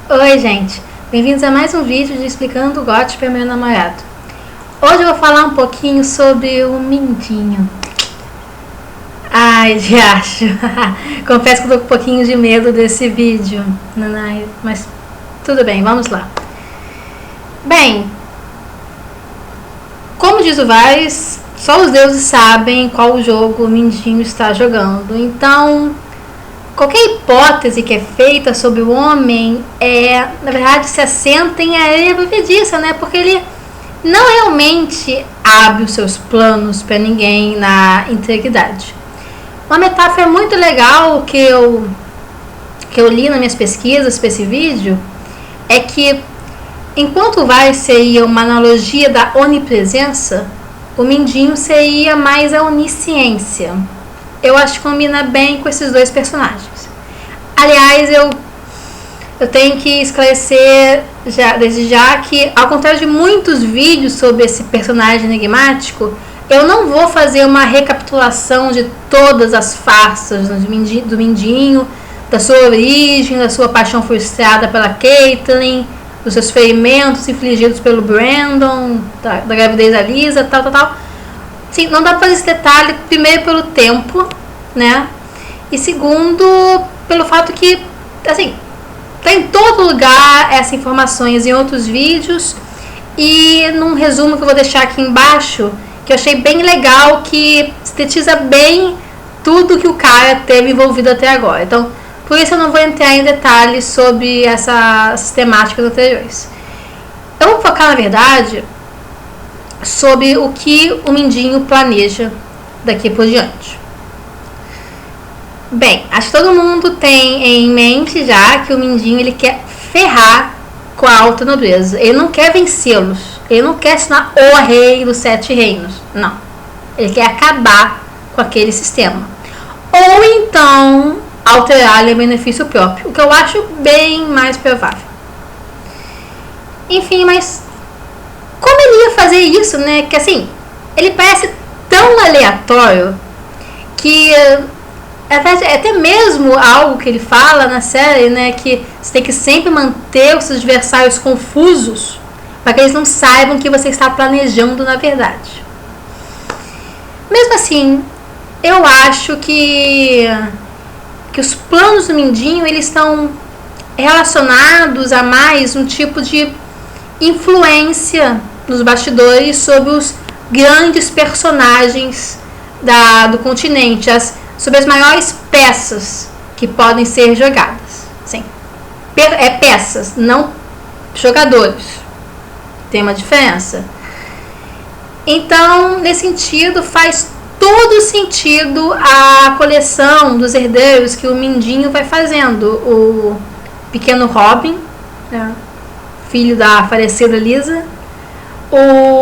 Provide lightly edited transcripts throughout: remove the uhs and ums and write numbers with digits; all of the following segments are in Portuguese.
Oi, gente. Bem-vindos a mais um vídeo de Explicando o GOT para meu namorado. Hoje eu vou falar um pouquinho sobre o Mindinho. Ai, de acho. Confesso que eu tô com um pouquinho de medo desse vídeo, mas tudo bem, vamos lá. Bem, como diz o Vaz, só os deuses sabem qual jogo o Mindinho está jogando. Então, qualquer hipótese que é feita sobre o homem na verdade, se assenta em areia movediça, né? Porque ele não realmente abre os seus planos para ninguém na integridade. Uma metáfora muito legal que eu li nas minhas pesquisas para esse vídeo é que, enquanto o Vai seria uma analogia da onipresença, o Mindinho seria mais a onisciência. Eu acho que combina bem com esses dois personagens. Aliás, eu tenho que esclarecer desde já que, ao contrário de muitos vídeos sobre esse personagem enigmático, eu não vou fazer uma recapitulação de todas as farsas do Mindinho, da sua origem, da sua paixão frustrada pela Caitlyn, dos seus ferimentos infligidos pelo Brandon, da gravidez da Lisa, tal. Sim, não dá para fazer esse detalhe, primeiro pelo tempo, né? E segundo, pelo fato que, assim, tá em todo lugar essas informações em outros vídeos, e num resumo que eu vou deixar aqui embaixo, que eu achei bem legal, que sintetiza bem tudo que o cara teve envolvido até agora. Então, por isso eu não vou entrar em detalhes sobre essas temáticas anteriores. Eu vou focar, na verdade, sobre o que o Mindinho planeja daqui por diante. Bem, acho que todo mundo tem em mente já que o Mindinho ele quer ferrar com a alta nobreza. Ele não quer vencê-los. Ele não quer se tornar o rei dos 7 reinos. Não. Ele quer acabar com aquele sistema. Ou então alterá-lo em benefício próprio. O que eu acho bem mais provável. Enfim, mas como ele ia fazer isso, né? Que assim, ele parece tão aleatório que até mesmo algo que ele fala na série, né? Que você tem que sempre manter os seus adversários confusos para que eles não saibam o que você está planejando na verdade. Mesmo assim, eu acho que os planos do Mindinho eles estão relacionados a mais um tipo de influência nos bastidores sobre os grandes personagens do continente, sobre as maiores peças que podem ser jogadas. Sim. Peças, não jogadores. Tem uma diferença. Então, nesse sentido, faz todo sentido a coleção dos herdeiros que o Mindinho vai fazendo. O pequeno Robin, né, filho da falecida Lisa,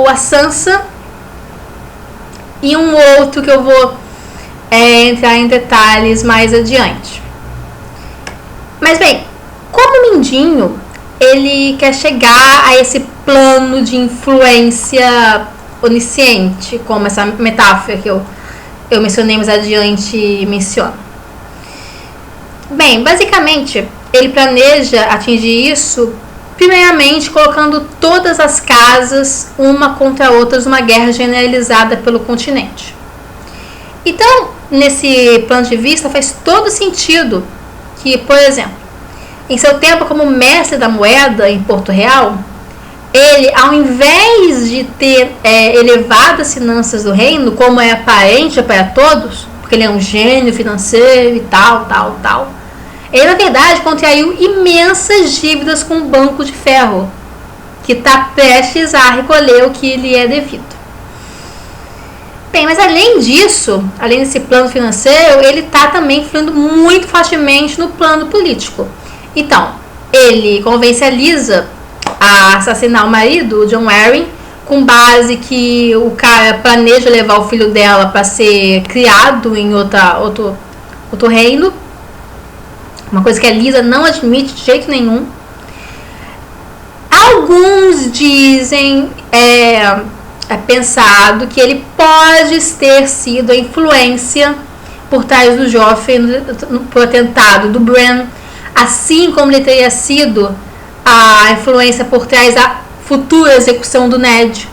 a Sansa e um outro que eu vou entrar em detalhes mais adiante. Mas bem, como o Mindinho ele quer chegar a esse plano de influência onisciente, como essa metáfora que eu mencionei mais adiante menciona. Bem, basicamente ele planeja atingir isso primeiramente colocando todas as casas uma contra outras numa guerra generalizada pelo continente. Então, nesse ponto de vista, faz todo sentido que, por exemplo, em seu tempo como mestre da moeda em Porto Real, ele, ao invés de ter elevado as finanças do reino, como é aparente para todos, porque ele é um gênio financeiro e tal, ele, na verdade, contraiu imensas dívidas com o Banco de Ferro, que está prestes a recolher o que lhe é devido. Bem, mas além disso, além desse plano financeiro, ele está também influindo muito fortemente no plano político. Então, ele convence a Lisa a assassinar o marido, o Jon Arryn, com base que o cara planeja levar o filho dela para ser criado em outro reino. Uma coisa que a Lisa não admite de jeito nenhum. Alguns dizem, pensado que ele pode ter sido a influência por trás do Joffrey pro atentado do Bran, assim como ele teria sido a influência por trás da futura execução do Ned,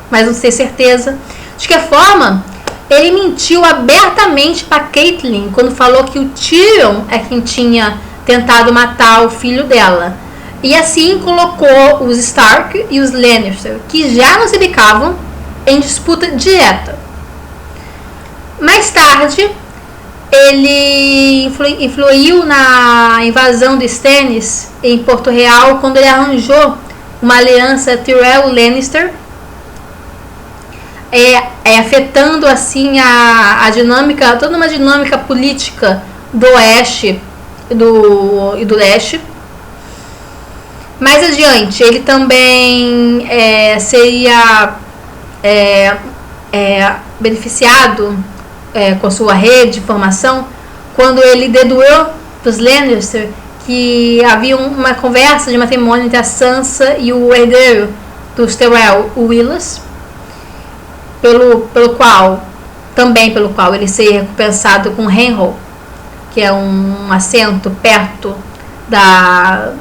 mas não sei certeza. De que forma, ele mentiu abertamente para Catelyn quando falou que o Tyrion é quem tinha tentado matar o filho dela. E assim colocou os Stark e os Lannister, que já não se bicavam, em disputa direta. Mais tarde, ele influiu na invasão de Stannis em Porto Real quando ele arranjou uma aliança Tyrell-Lannister, afetando assim a dinâmica, toda uma dinâmica política do Oeste e do Leste. Mais adiante, ele também seria beneficiado com sua rede de informação quando ele deduziu para os Lannister que havia uma conversa de matrimônio entre a Sansa e o herdeiro dos Tyrell, o Willas, pelo qual ele seria recompensado com Harrenhal, que é um assento perto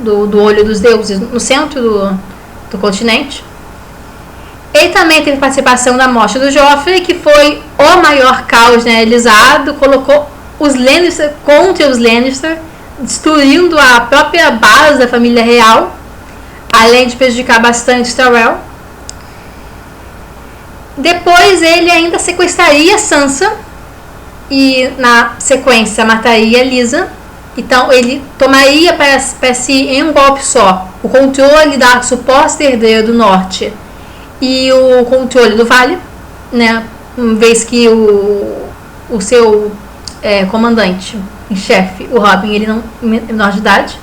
do olho dos deuses, no centro do continente. Ele também teve participação na morte do Joffrey, que foi o maior caos generalizado, colocou os Lannister contra os Lannister, destruindo a própria base da família real, além de prejudicar bastante Tyrell. Depois ele ainda sequestraria Sansa e na sequência mataria Lysa. Então ele tomaria para si em um golpe só o controle da suposta herdeira do norte e o controle do vale, né? Uma vez que o seu comandante em chefe, o Robin, ele não é menor de idade.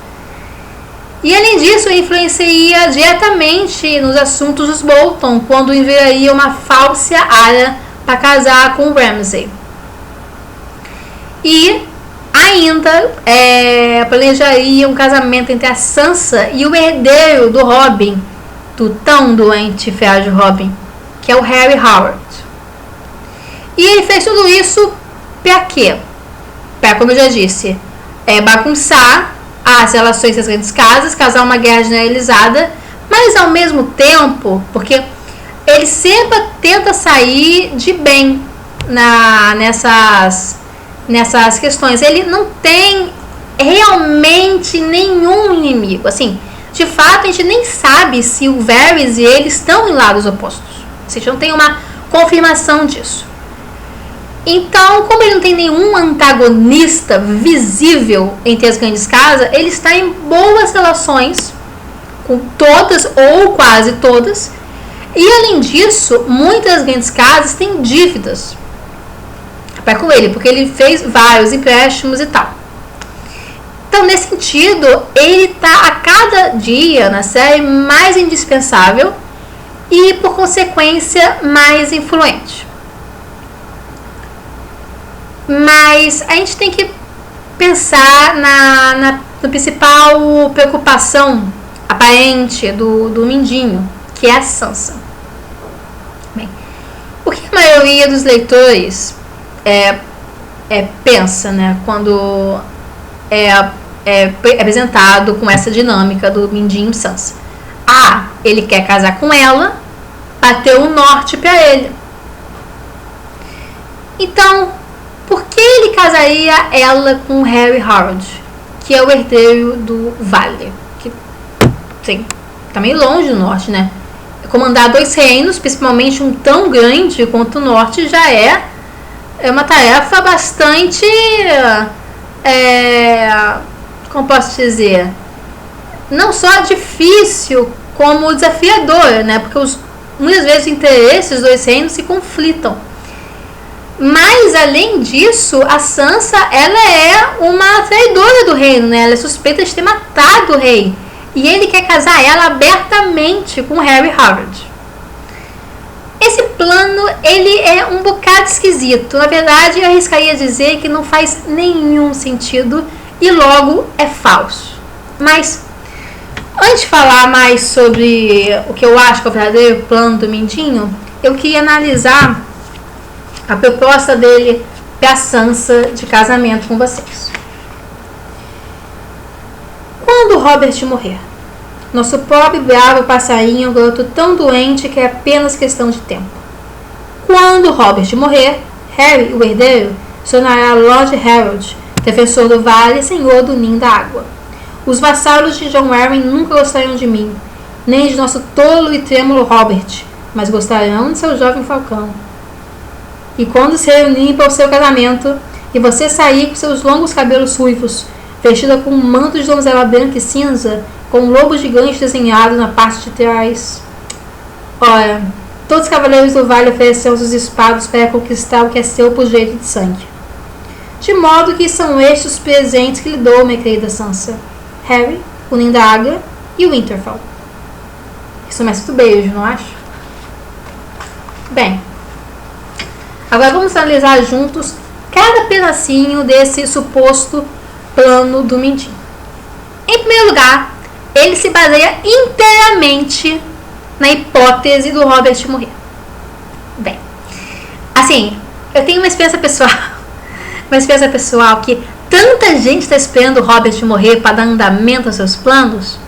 E além disso, influenciaria diretamente nos assuntos dos Bolton quando enviaria uma falsa Arya para casar com Ramsay. E ainda planejaria um casamento entre a Sansa e o herdeiro do Robin, do tão doente e frágil Robin, que é o Harry Howard. E ele fez tudo isso para quê? Para, como eu já disse, bagunçar as relações das grandes casas, causar uma guerra generalizada, mas ao mesmo tempo, porque ele sempre tenta sair de bem nessas questões. Ele não tem realmente nenhum inimigo. Assim, de fato, a gente nem sabe se o Varys e ele estão em lados opostos. A gente não tem uma confirmação disso. Então, como ele não tem nenhum antagonista visível entre as grandes casas, ele está em boas relações com todas ou quase todas. E além disso, muitas grandes casas têm dívidas para com ele, porque ele fez vários empréstimos e tal. Então, nesse sentido, ele está a cada dia na série mais indispensável e, por consequência, mais influente. Mas a gente tem que pensar na principal preocupação aparente do Mindinho, que é a Sansa. Bem, o que a maioria dos leitores pensa, né, quando é apresentado com essa dinâmica do Mindinho e Sansa? Ele quer casar com ela para ter um norte para ele. Então, por que ele casaria ela com Harry Howard, que é o herdeiro do Vale? Que, sim, tá meio longe do norte, né? Comandar 2 reinos, principalmente um tão grande quanto o norte, já é uma tarefa bastante, como posso dizer, não só difícil, como desafiadora, né? Porque muitas vezes os interesses dos 2 reinos se conflitam. Mas, além disso, a Sansa, ela é uma traidora do reino, né? Ela é suspeita de ter matado o rei. E ele quer casar ela abertamente com Harry Howard. Esse plano, ele é um bocado esquisito. Na verdade, eu arriscaria dizer que não faz nenhum sentido e logo é falso. Mas, antes de falar mais sobre o que eu acho que é o verdadeiro plano do Mindinho, eu queria analisar a proposta dele para a Sansa de casamento com vocês. Quando Robert morrer, Nosso pobre bravo passarinho é um garoto tão doente que é apenas questão de tempo. Quando Robert morrer, Harry, o herdeiro, se tornará Lord Harold, defensor do vale e senhor do ninho da água. Os vassalos de John Arryn nunca gostarão de mim, nem de nosso tolo e trêmulo Robert, mas gostarão de seu jovem falcão. E quando se reunirem para o seu casamento, e você sair com seus longos cabelos ruivos, vestida com um manto de donzela branca e cinza, com um lobo gigante desenhado na parte de trás. Ora, todos os cavaleiros do vale ofereceram seus espadas para conquistar o que é seu por jeito de sangue. De modo que são estes os presentes que lhe dou, minha querida Sansa: Harry, o ninho da águia e o Winterfell. Isso é tudo beijo, não acho? Bem, agora vamos analisar juntos cada pedacinho desse suposto plano do Mindinho. Em primeiro lugar, ele se baseia inteiramente na hipótese do Robert morrer. Bem, assim, eu tenho uma experiência pessoal que tanta gente está esperando o Robert morrer para dar andamento aos seus planos,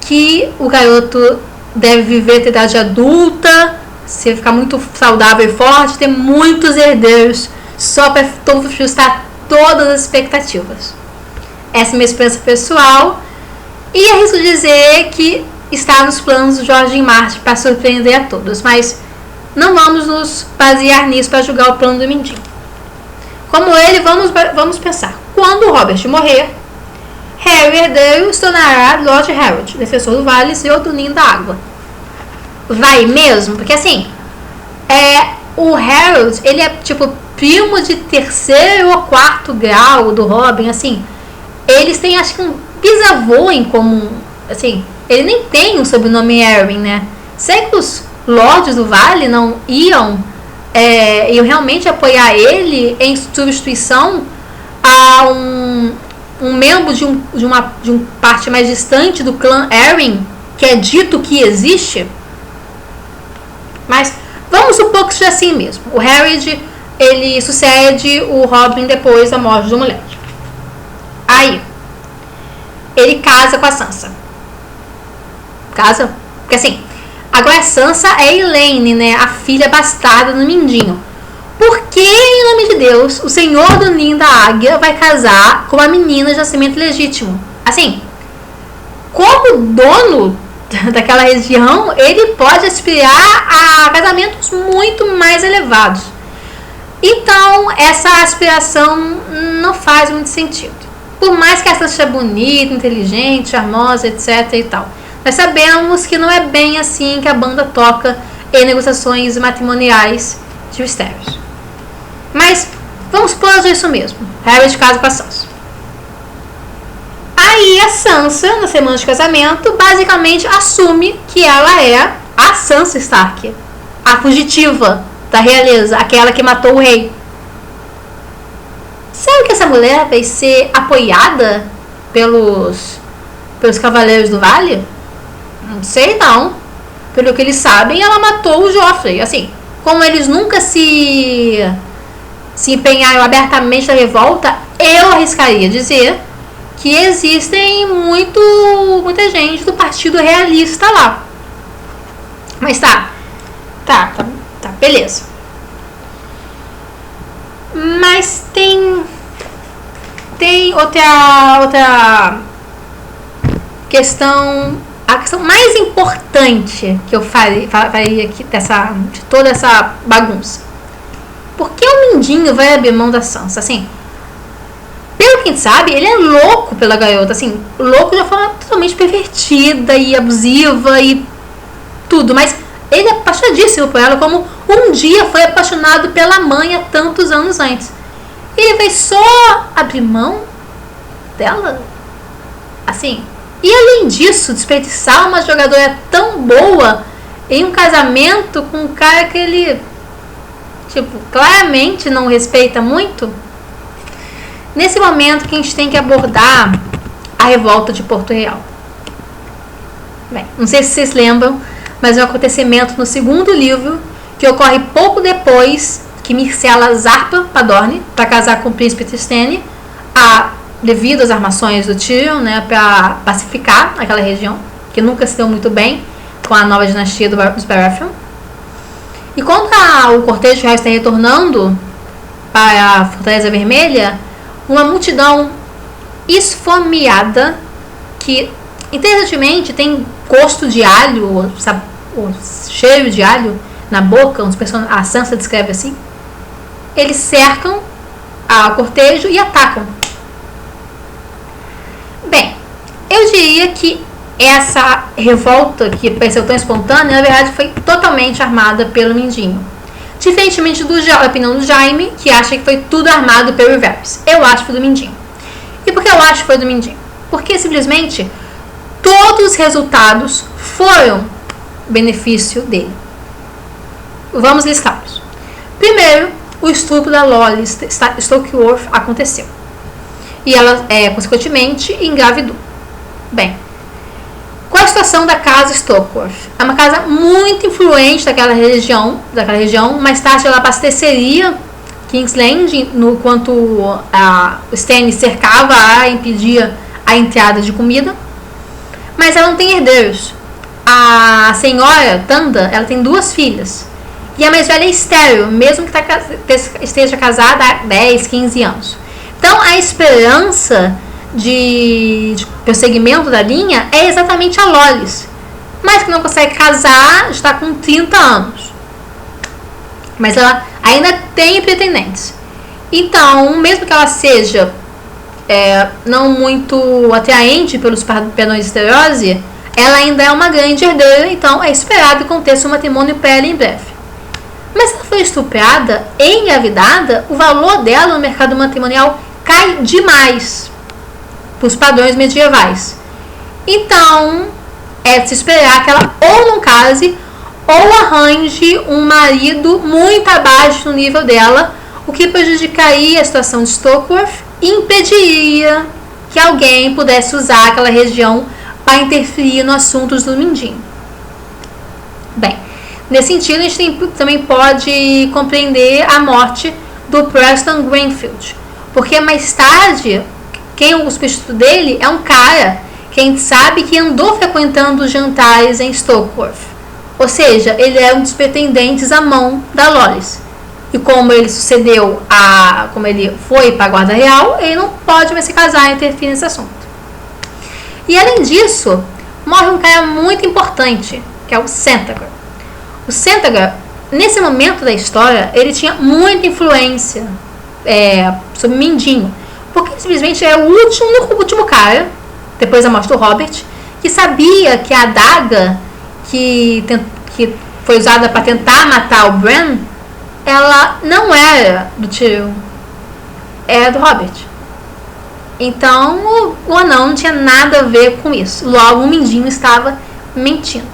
que o garoto deve viver até a idade adulta, se ficar muito saudável e forte, ter muitos herdeiros, só para ajustar todas as expectativas. Essa é a minha experiência pessoal, e arrisco dizer que está nos planos do George R. Martin para surpreender a todos, mas não vamos nos basear nisso para julgar o plano do Mindinho. Como ele, vamos pensar: quando o Robert morrer, Harry, herdeiro, se tornará Lord Harold, defensor do vale e senhor do ninho da água. Vai mesmo? Porque assim, o Harold, ele é tipo primo de terceiro ou quarto grau do Robin, assim. Eles têm, acho que, um bisavô em comum, assim. Ele nem tem um sobrenome Arryn, né? Sei que os Lords do Vale não iam realmente apoiar ele em substituição a um membro de uma parte mais distante do clã Arryn, que é dito que existe. Mas vamos supor que seja assim mesmo. O Harry, ele sucede o Robin depois da morte do moleque. Aí, ele casa com a Sansa. Casa? Porque assim, agora a Sansa é Elaine, né? A filha bastarda do Mindinho. Por que, em nome de Deus, o senhor do ninho da águia vai casar com uma menina de nascimento legítimo? Assim, como dono daquela região, ele pode aspirar a casamentos muito mais elevados. Então, essa aspiração não faz muito sentido. Por mais que essa seja bonita, inteligente, charmosa, etc e tal, nós sabemos que não é bem assim que a banda toca em negociações matrimoniais de Westeros. Mas vamos supor isso mesmo: Harry de casa com a Sansa. Aí a Sansa, na semana de casamento, basicamente assume que ela é a Sansa Stark, a fugitiva da realeza, aquela que matou o rei. Será que essa mulher vai ser apoiada pelos Cavaleiros do Vale? Não sei não. Pelo que eles sabem, ela matou o Joffrey. Assim, como eles nunca se empenharam abertamente na revolta, eu arriscaria dizer que existem muita gente do Partido Realista lá. Mas tá, beleza. Mas tem outra questão, a questão mais importante que eu faria aqui de toda essa bagunça. Por que o Mindinho vai abrir mão da Sansa? Assim, pelo que a gente sabe, ele é louco pela garota, assim, louco de uma forma totalmente pervertida e abusiva e tudo, mas ele é apaixonadíssimo por ela, como um dia foi apaixonado pela mãe há tantos anos antes. Ele vai só abrir mão dela? Assim, e além disso, desperdiçar uma jogadora tão boa em um casamento com um cara que ele, claramente não respeita muito? Nesse momento que a gente tem que abordar a revolta de Porto Real. Bem, não sei se vocês lembram, mas é um acontecimento no segundo livro que ocorre pouco depois que Myrcella zarpa para Dorne para casar com o príncipe Trystane. A devido às armações do Tyrion, né, para pacificar aquela região, que nunca se deu muito bem com a nova dinastia dos Baratheon. E quando o cortejo real está retornando para a Fortaleza Vermelha, uma multidão esfomeada, que interessantemente tem gosto de alho, ou cheiro de alho na boca, a Sansa descreve assim. Eles cercam o cortejo e atacam. Bem, eu diria que essa revolta, que pareceu tão espontânea, na verdade foi totalmente armada pelo Mindinho. Diferentemente da opinião do Jaime, que acha que foi tudo armado pelo Varys. Eu acho que foi do Mindinho. E por que eu acho que foi do Mindinho? Porque simplesmente todos os resultados foram benefício dele. Vamos listá-los. Primeiro, o estupro da Lolly Stokeworth aconteceu. E ela, consequentemente, engravidou. Bem, qual a situação da casa Stokeworth? É uma casa muito influente daquela região. Mais tarde ela abasteceria King's Landing, enquanto o Stannis cercava e impedia a entrada de comida. Mas ela não tem herdeiros. A senhora Tanda, ela tem 2 filhas. E a mais velha é estéril, mesmo que esteja casada há 10, 15 anos. Então a esperança de prosseguimento da linha é exatamente a Lollys, mas que não consegue casar, está com 30 anos. Mas ela ainda tem pretendentes. Então, mesmo que ela seja não muito atraente pelos padrões de Esterosi, ela ainda é uma grande herdeira, então é esperado que aconteça um matrimônio para ela em breve. Mas se ela for estuprada e engravidada, o valor dela no mercado matrimonial cai demais para os padrões medievais. Então, é de se esperar que ela ou não case ou arranje um marido muito abaixo do nível dela, o que prejudicaria a situação de Stokeworth e impediria que alguém pudesse usar aquela região para interferir nos assuntos do Mindinho. Bem, nesse sentido, a gente também pode compreender a morte do Preston Greenfield, porque mais tarde, o substituto dele é um cara que a gente sabe que andou frequentando os jantares em Stokeworth. Ou seja, ele é um dos pretendentes à mão da Lollys. E como ele como ele foi para a Guarda Real, ele não pode mais se casar e interferir nesse assunto. E além disso, morre um cara muito importante, que é o Centagur. O Centagur, nesse momento da história, ele tinha muita influência sobre Mindinho, porque ele simplesmente é o último cara, depois da morte do Robert, que sabia que a adaga que foi usada para tentar matar o Bran, ela não era do Tyrion, era do Robert. Então o anão não tinha nada a ver com isso. Logo, o Mindinho estava mentindo.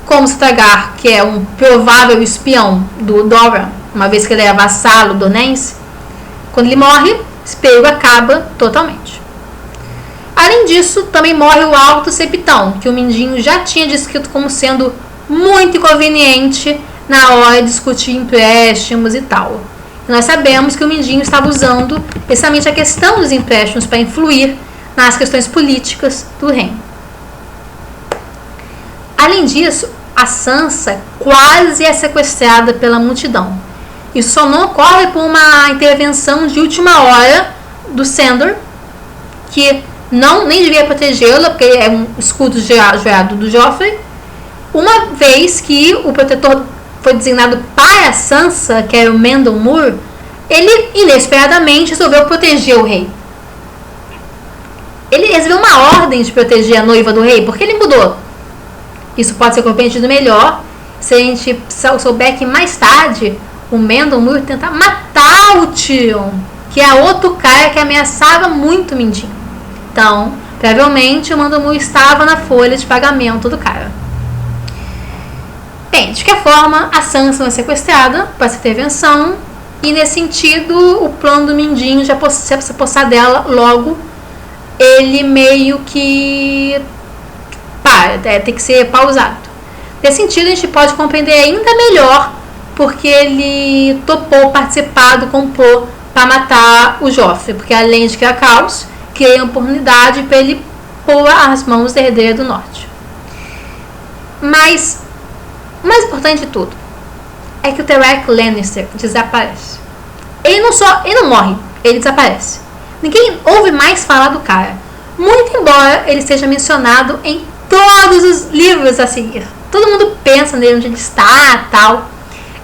Como Stragar, que é um provável espião do Doran, uma vez que ele é vassalo do Nance, quando ele morre, esse perigo acaba totalmente. Além disso, também morre o Alto Septão, que o Mindinho já tinha descrito como sendo muito inconveniente na hora de discutir empréstimos e tal. E nós sabemos que o Mindinho estava usando precisamente a questão dos empréstimos para influir nas questões políticas do reino. Além disso, a Sansa quase é sequestrada pela multidão. Isso só não ocorre por uma intervenção de última hora do Sandor, que nem devia protegê-la, porque é um escudo joelhado do Joffrey, uma vez que o protetor foi designado para a Sansa, que era o Mendon Moore, ele inesperadamente resolveu proteger o rei. Ele recebeu uma ordem de proteger a noiva do rei, porque ele mudou. Isso pode ser compreendido melhor se a gente souber que mais tarde o Mendon Moore tenta matar o Tyrion, que é outro cara que ameaçava muito o Mindinho. Então, provavelmente o Mendon Moore estava na folha de pagamento do cara. Bem, de qualquer forma, a Sansa foi sequestrada por essa intervenção, e nesse sentido, o plano do Mindinho de se apossar dela logo, ele meio que tem que ser pausado. Nesse sentido, a gente pode compreender ainda melhor porque ele topou participar do complô para matar o Joffrey, porque além de criar caos, cria a oportunidade para ele pôr as mãos do herdeiro do norte. Mas o mais importante de tudo é que o Tyrell Lannister desaparece. Ele não morre, ele desaparece. Ninguém ouve mais falar do cara, muito embora ele seja mencionado em todos os livros a seguir. Todo mundo pensa nele, onde ele está, tal.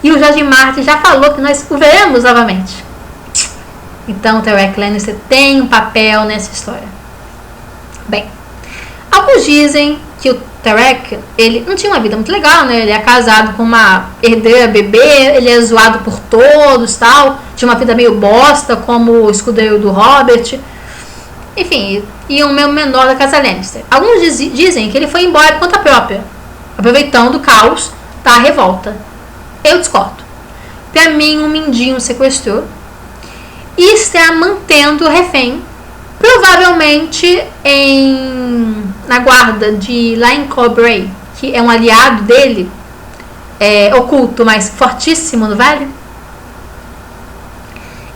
E o George Martin já falou que nós o veremos novamente. Então o Tyrell Lannister tem um papel nessa história. Bem, alguns dizem que o Tyrell, ele não tinha uma vida muito legal, né? Ele é casado com uma herdeira bebê, ele é zoado por todos, tal. Tinha uma vida meio bosta, como o escudeiro do Robert. Enfim, e um membro menor da casa Lannister. Alguns dizem que ele foi embora por conta própria, aproveitando o caos da revolta. Eu discordo. Pra mim, um mindinho sequestrou e está mantendo o refém, provavelmente na guarda de Lyne Corbray, que é um aliado dele, oculto, mas fortíssimo no vale.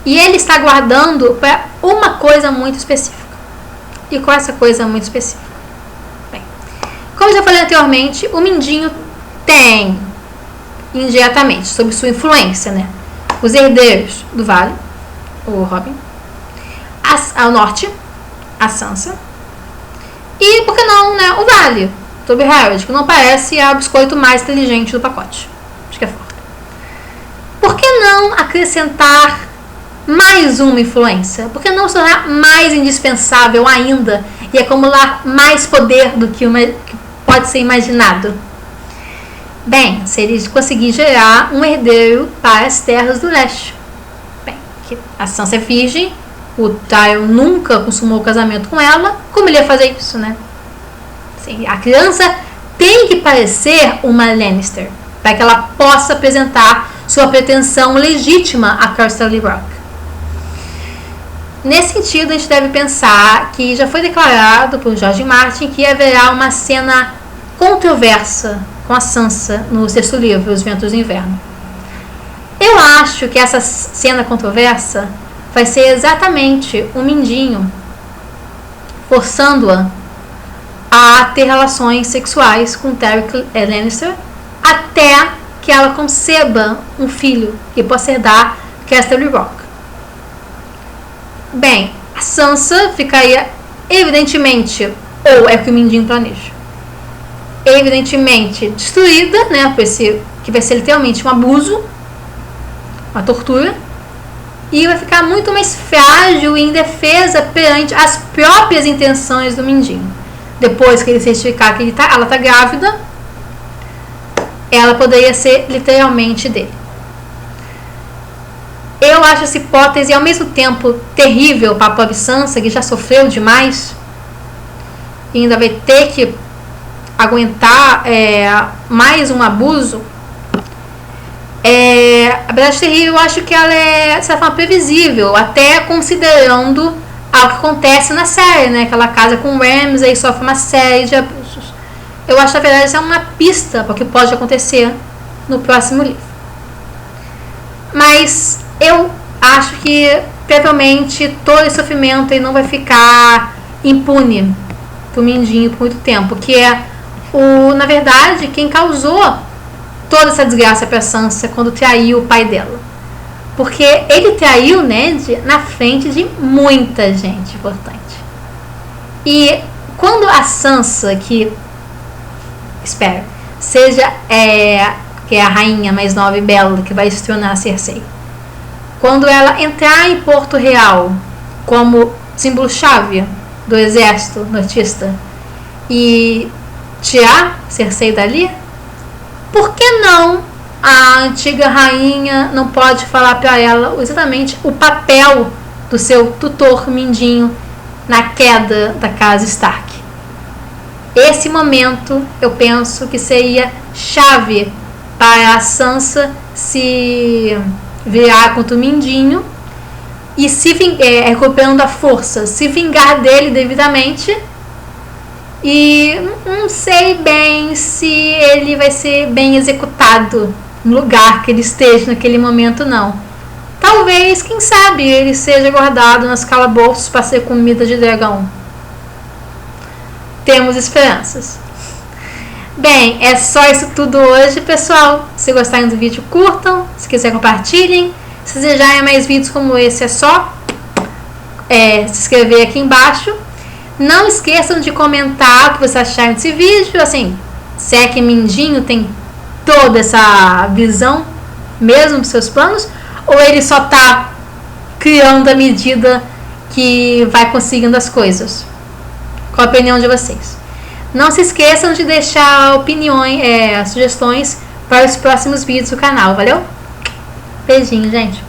E ele está guardando para uma coisa muito específica. E qual é essa coisa muito específica? Bem, como eu já falei anteriormente, o mindinho tem indiretamente, sob sua influência, né, os herdeiros do vale, o Robin, ao norte, a Sansa, e, por que não, né, o vale, Toby Harrold, que não parece o biscoito mais inteligente do pacote. Acho que é forte. Por que não acrescentar mais uma influência? Por que não se tornar mais indispensável ainda e acumular mais poder do que pode ser imaginado? Bem, se ele conseguir gerar um herdeiro para as terras do leste. Bem, a Sansa é virgem, o Tywin nunca consumou o casamento com ela, como ele ia fazer isso, né? Sim, a criança tem que parecer uma Lannister, para que ela possa apresentar sua pretensão legítima a Casterly Rock. Nesse sentido, a gente deve pensar que já foi declarado por George Martin que haverá uma cena controversa com a Sansa no sexto livro, Os Ventos do Inverno. Eu acho que essa cena controversa vai ser exatamente o mindinho forçando-a a ter relações sexuais com Tyrell Lannister até que ela conceba um filho que possa herdar Casterly Rock. Bem, a Sansa ficaria evidentemente, ou é o que o mindinho planeja, evidentemente destruída, né, por esse que vai ser literalmente um abuso, uma tortura, e vai ficar muito mais frágil e indefesa perante as próprias intenções do mindinho. Depois que ele certificar que ela está grávida, ela poderia ser literalmente dele. Eu acho essa hipótese ao mesmo tempo terrível para a pobre Sansa, que já sofreu demais e ainda vai ter que aguentar mais um abuso. A verdade terrível, eu acho que ela é, de certa forma, previsível, até considerando algo que acontece na série, né? Que ela casa com o Ramsay e sofre uma série de abusos. Eu acho que, na verdade, isso é uma pista para o que pode acontecer no próximo livro. Mas eu acho que, provavelmente, todo esse sofrimento aí não vai ficar impune pro mindinho por muito tempo, que é, na verdade, quem causou toda essa desgraça para Sansa quando traiu o pai dela. Porque ele traiu Ned na frente de muita gente importante. E quando a Sansa, que seja que é a rainha mais nova e bela que vai se tornar a Cersei, quando ela entrar em Porto Real como símbolo-chave do exército nortista e tirar Cersei dali, por que não a antiga rainha não pode falar para ela exatamente o papel do seu tutor mindinho na queda da casa Stark? Esse momento eu penso que seria chave para a Sansa se virar contra o mindinho e se recuperando a força, se vingar dele devidamente. E não sei bem se ele vai ser bem executado no lugar que ele esteja naquele momento, não. talvez, quem sabe, ele seja guardado nos calabouços para ser comida de dragão. Temos esperanças. Bem, é só isso tudo hoje, pessoal. Se gostarem do vídeo, curtam. Se quiser, compartilhem. Se desejarem mais vídeos como esse, é só se inscrever aqui embaixo. Não esqueçam de comentar o que vocês acharam desse vídeo. Assim, se é que Mindinho tem toda essa visão, mesmo dos seus planos, ou ele só tá criando à medida que vai conseguindo as coisas. Qual a opinião de vocês? Não se esqueçam de deixar opiniões, sugestões para os próximos vídeos do canal, valeu? Beijinho, gente!